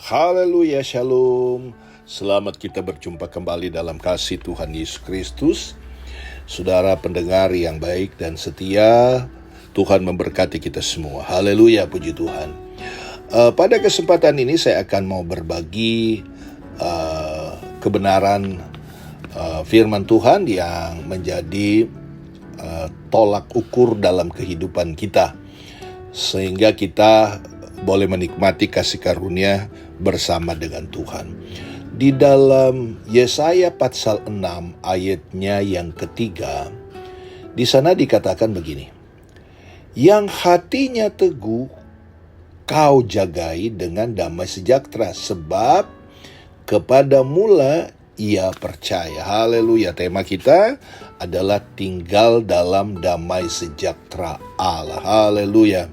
Haleluya, shalom. Selamat kita berjumpa kembali dalam kasih Tuhan Yesus Kristus. Saudara pendengar yang baik dan setia, Tuhan memberkati kita semua. Haleluya, puji Tuhan. Pada kesempatan ini saya akan mau berbagi kebenaran firman Tuhan yang menjadi tolak ukur dalam kehidupan kita, sehingga kita boleh menikmati kasih karunia bersama dengan Tuhan. Di dalam Yesaya pasal 6 ayatnya yang ketiga, di sana dikatakan begini, yang hatinya teguh kau jagai dengan damai sejahtera, sebab kepada mula ia percaya. Haleluya. Tema kita adalah tinggal dalam damai sejahtera Allah. Haleluya.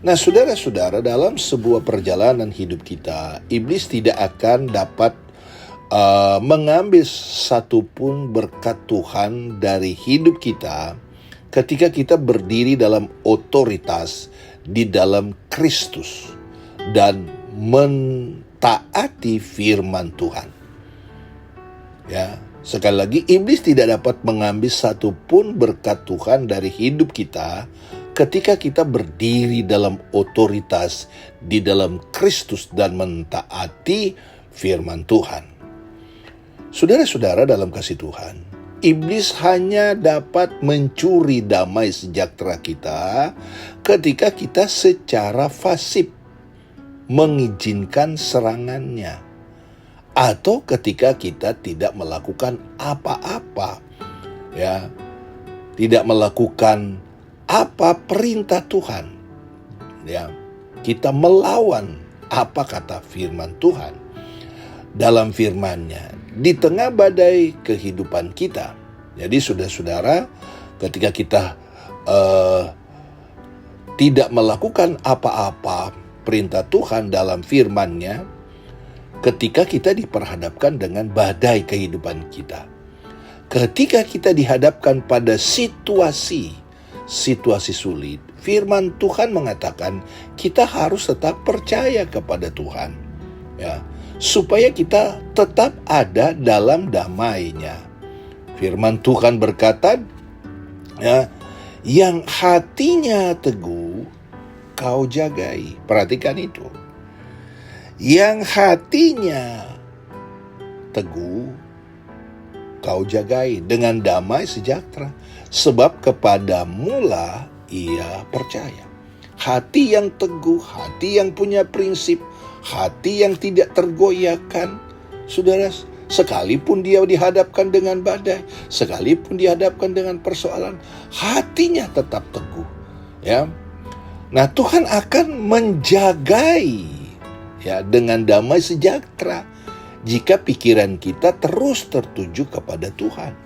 Nah, saudara-saudara, dalam sebuah perjalanan hidup kita, iblis tidak akan dapat mengambil satupun berkat Tuhan dari hidup kita ketika kita berdiri dalam otoritas di dalam Kristus dan mentaati firman Tuhan. Ya, sekali lagi, iblis tidak dapat mengambil satupun berkat Tuhan dari hidup kita ketika kita berdiri dalam otoritas di dalam Kristus dan mentaati firman Tuhan. Saudara-saudara dalam kasih Tuhan, iblis hanya dapat mencuri damai sejahtera kita ketika kita secara fasib mengizinkan serangannya, atau ketika kita tidak melakukan apa-apa, ya, tidak melakukan apa perintah Tuhan, ya, kita melawan apa kata firman Tuhan dalam firman-Nya di tengah badai kehidupan kita. Jadi saudara-saudara, ketika kita tidak melakukan apa-apa perintah Tuhan dalam firman-Nya, ketika kita diperhadapkan dengan badai kehidupan kita, ketika kita dihadapkan pada situasi sulit, firman Tuhan mengatakan kita harus tetap percaya kepada Tuhan, ya, supaya kita tetap ada dalam damai-Nya. Firman Tuhan berkata, ya, yang hatinya teguh kau jagai. Perhatikan itu. Yang hatinya teguh kau jagai dengan damai sejahtera, sebab kepada mula ia percaya. Hati yang teguh, hati yang punya prinsip, hati yang tidak tergoyahkan. Saudara, sekalipun dia dihadapkan dengan badai, sekalipun dihadapkan dengan persoalan, hatinya tetap teguh, ya. Nah, Tuhan akan menjagai, ya, dengan damai sejahtera jika pikiran kita terus tertuju kepada Tuhan.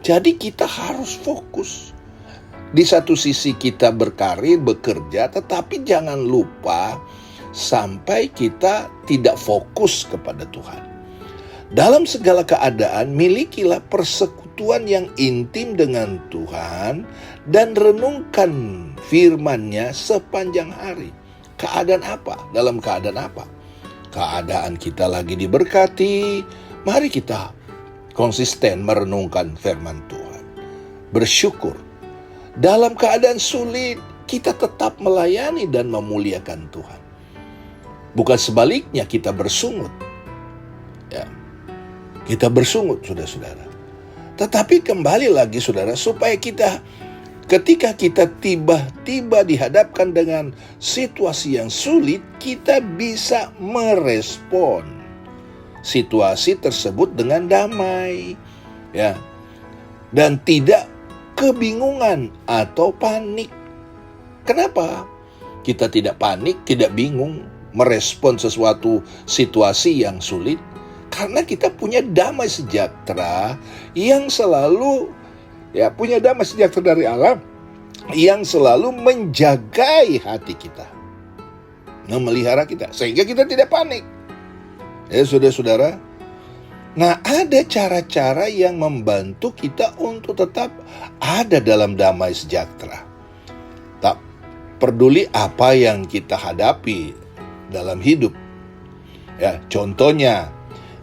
Jadi kita harus fokus. Di satu sisi kita berkarir, bekerja, tetapi jangan lupa sampai kita tidak fokus kepada Tuhan. Dalam segala keadaan, milikilah persekutuan yang intim dengan Tuhan dan renungkan firman-Nya sepanjang hari. Keadaan apa? Dalam keadaan apa? Keadaan kita lagi diberkati, mari kita konsisten merenungkan firman Tuhan. Bersyukur. Dalam keadaan sulit, kita tetap melayani dan memuliakan Tuhan. Bukan sebaliknya kita bersungut. Ya, kita bersungut, saudara-saudara. Tetapi kembali lagi, saudara, supaya kita ketika kita tiba-tiba dihadapkan dengan situasi yang sulit, kita bisa merespon situasi tersebut dengan damai, ya, dan tidak kebingungan atau panik. Kenapa kita tidak panik, tidak bingung merespon sesuatu situasi yang sulit? Karena kita punya damai sejahtera yang selalu, ya, punya damai sejahtera dari Allah yang selalu menjagai hati kita, memelihara kita, sehingga kita tidak panik. Ya, saudara-saudara. Nah, ada cara-cara yang membantu kita untuk tetap ada dalam damai sejahtera. Tak peduli apa yang kita hadapi dalam hidup. Ya, contohnya,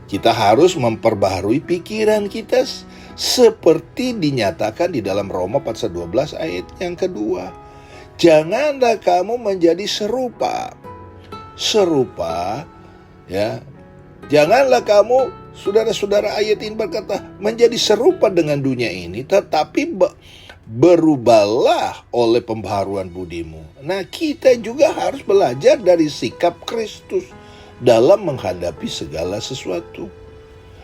kita harus memperbaharui pikiran kita seperti dinyatakan di dalam Roma pasal 12 ayat yang kedua. Janganlah kamu menjadi serupa, ya. Janganlah kamu, saudara-saudara, ayat ini berkata, menjadi serupa dengan dunia ini, tetapi berubahlah oleh pembaharuan budimu. Nah, kita juga harus belajar dari sikap Kristus dalam menghadapi segala sesuatu.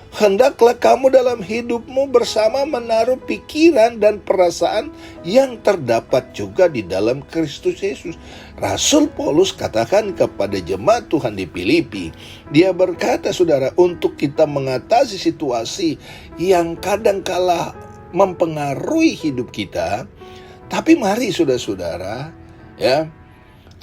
Hendaklah kamu dalam hidupmu bersama menaruh pikiran dan perasaan yang terdapat juga di dalam Kristus Yesus. Rasul Paulus katakan kepada jemaat Tuhan di Filipi, dia berkata, saudara, untuk kita mengatasi situasi yang kadangkala mempengaruhi hidup kita, tapi mari saudara-saudara, ya,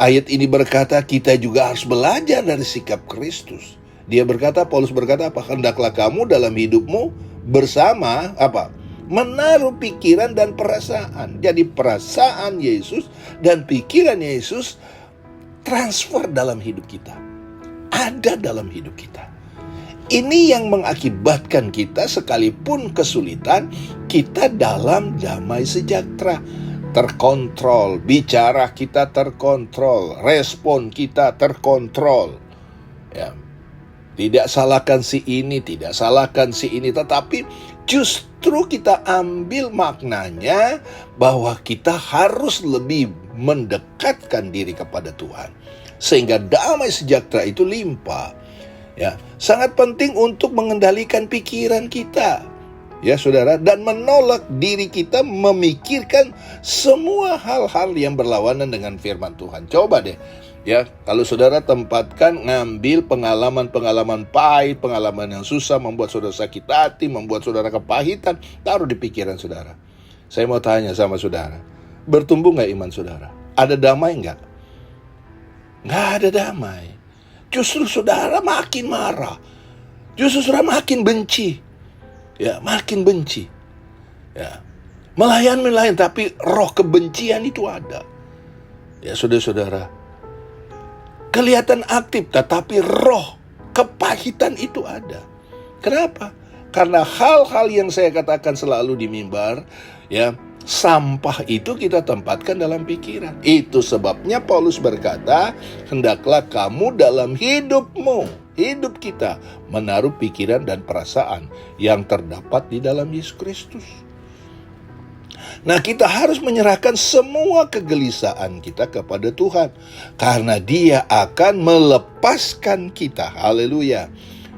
ayat ini berkata kita juga harus belajar dari sikap Kristus. Dia berkata, Paulus berkata apa? Hendaklah kamu dalam hidupmu bersama apa? Menaruh pikiran dan perasaan. Jadi perasaan Yesus dan pikiran Yesus transfer dalam hidup kita. Ada dalam hidup kita. Ini yang mengakibatkan kita sekalipun kesulitan, kita dalam damai sejahtera. Terkontrol, bicara kita terkontrol, respon kita terkontrol. Ya. Tidak salahkan si ini, tidak salahkan si ini, tetapi justru kita ambil maknanya bahwa kita harus lebih mendekatkan diri kepada Tuhan. Sehingga damai sejahtera itu limpah. Ya, sangat penting untuk mengendalikan pikiran kita. Ya, saudara, dan menolak diri kita memikirkan semua hal-hal yang berlawanan dengan firman Tuhan. Coba deh, ya, kalau saudara tempatkan ngambil pengalaman-pengalaman pahit, pengalaman yang susah, membuat saudara sakit hati, membuat saudara kepahitan, taruh di pikiran saudara. Saya mau tanya sama saudara, bertumbuh nggak iman saudara? Ada damai nggak? Nggak ada damai. Justru saudara makin marah. Justru saudara makin benci. Ya, makin benci. Ya, melayan, tapi roh kebencian itu ada. Ya, saudara-saudara, kelihatan aktif, tetapi roh kepahitan itu ada. Kenapa? Karena hal-hal yang saya katakan selalu di mimbar, ya, sampah itu kita tempatkan dalam pikiran. Itu sebabnya Paulus berkata, hendaklah kamu dalam hidupmu, hidup kita, menaruh pikiran dan perasaan yang terdapat di dalam Yesus Kristus. Nah, kita harus menyerahkan semua kegelisahan kita kepada Tuhan, karena Dia akan melepaskan kita. Haleluya.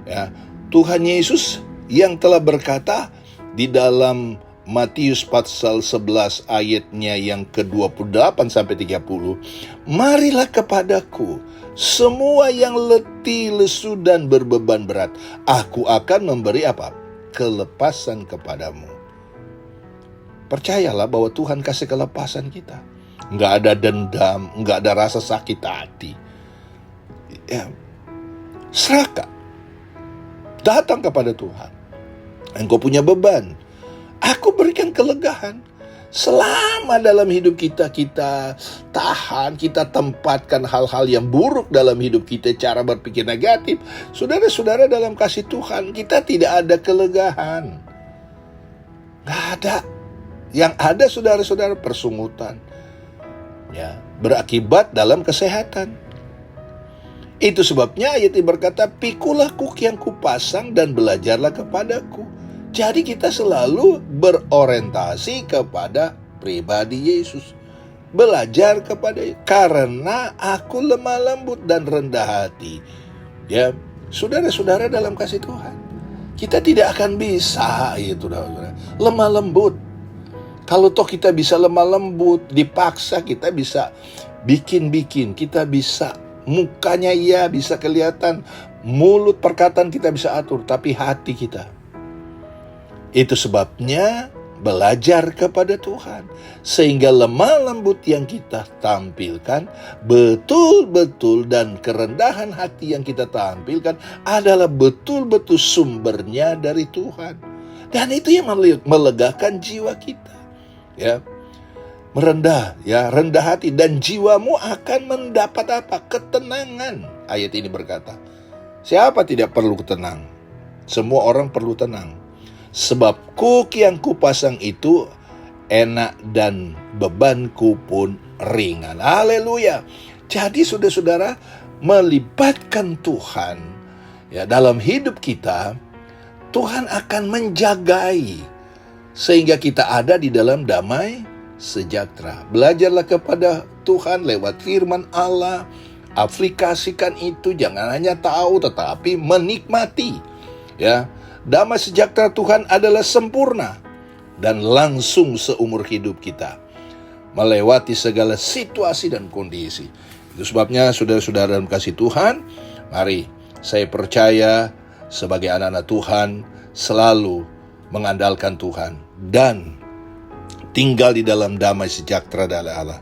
Ya, Tuhan Yesus yang telah berkata di dalam Matius pasal 11 ayatnya yang ke-28 sampai 30, marilah kepadaku semua yang letih, lesu dan berbeban berat, aku akan memberi apa? Kelepasan kepadamu. Percayalah bahwa Tuhan kasih kelepasan kita. Nggak ada dendam, nggak ada rasa sakit hati. Ya, serahkan. Datang kepada Tuhan. Engkau punya beban, aku berikan kelegaan. Selama dalam hidup kita tahan, kita tempatkan hal-hal yang buruk dalam hidup kita, cara berpikir negatif. Saudara-saudara, dalam kasih Tuhan kita tidak ada kelegaan. Nggak ada. Yang ada, saudara-saudara, persungutan. Ya, berakibat dalam kesehatan. Itu sebabnya ayat ini berkata, pikulah kuk yang kupasang dan belajarlah kepadaku. Jadi kita selalu berorientasi kepada pribadi Yesus. Belajar kepada Yesus. Karena aku lemah lembut dan rendah hati. Ya, saudara-saudara dalam kasih Tuhan, kita tidak akan bisa lemah lembut. Kalau toh kita bisa lemah lembut, dipaksa kita bisa bikin-bikin, kita bisa mukanya ya bisa kelihatan, mulut perkataan kita bisa atur, tapi hati kita. Itu sebabnya belajar kepada Tuhan, sehingga lemah lembut yang kita tampilkan betul-betul, dan kerendahan hati yang kita tampilkan adalah betul-betul sumbernya dari Tuhan. Dan itu yang melegakan jiwa kita. Ya, merendah, ya, rendah hati, dan jiwamu akan mendapat apa? Ketenangan. Ayat ini berkata, Siapa tidak perlu tenang? Semua orang perlu tenang. Sebab kuk yang kupasang itu enak dan bebanku pun ringan. Haleluya. Jadi saudara-saudara, melibatkan Tuhan ya dalam hidup kita, Tuhan akan menjagai sehingga kita ada di dalam damai sejahtera. Belajarlah kepada Tuhan lewat firman Allah. Aplikasikan itu, jangan hanya tahu tetapi menikmati. Ya, damai sejahtera Tuhan adalah sempurna dan langsung seumur hidup kita, melewati segala situasi dan kondisi. Itu sebabnya saudara-saudara dalam kasih Tuhan, mari saya percaya sebagai anak-anak Tuhan selalu mengandalkan Tuhan dan tinggal di dalam damai sejahtera dari Allah.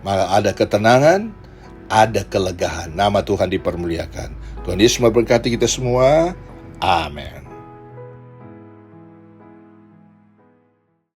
Maka ada ketenangan, ada kelegaan. Nama Tuhan dipermuliakan. Tuhan Yesus memberkati kita semua. Amin.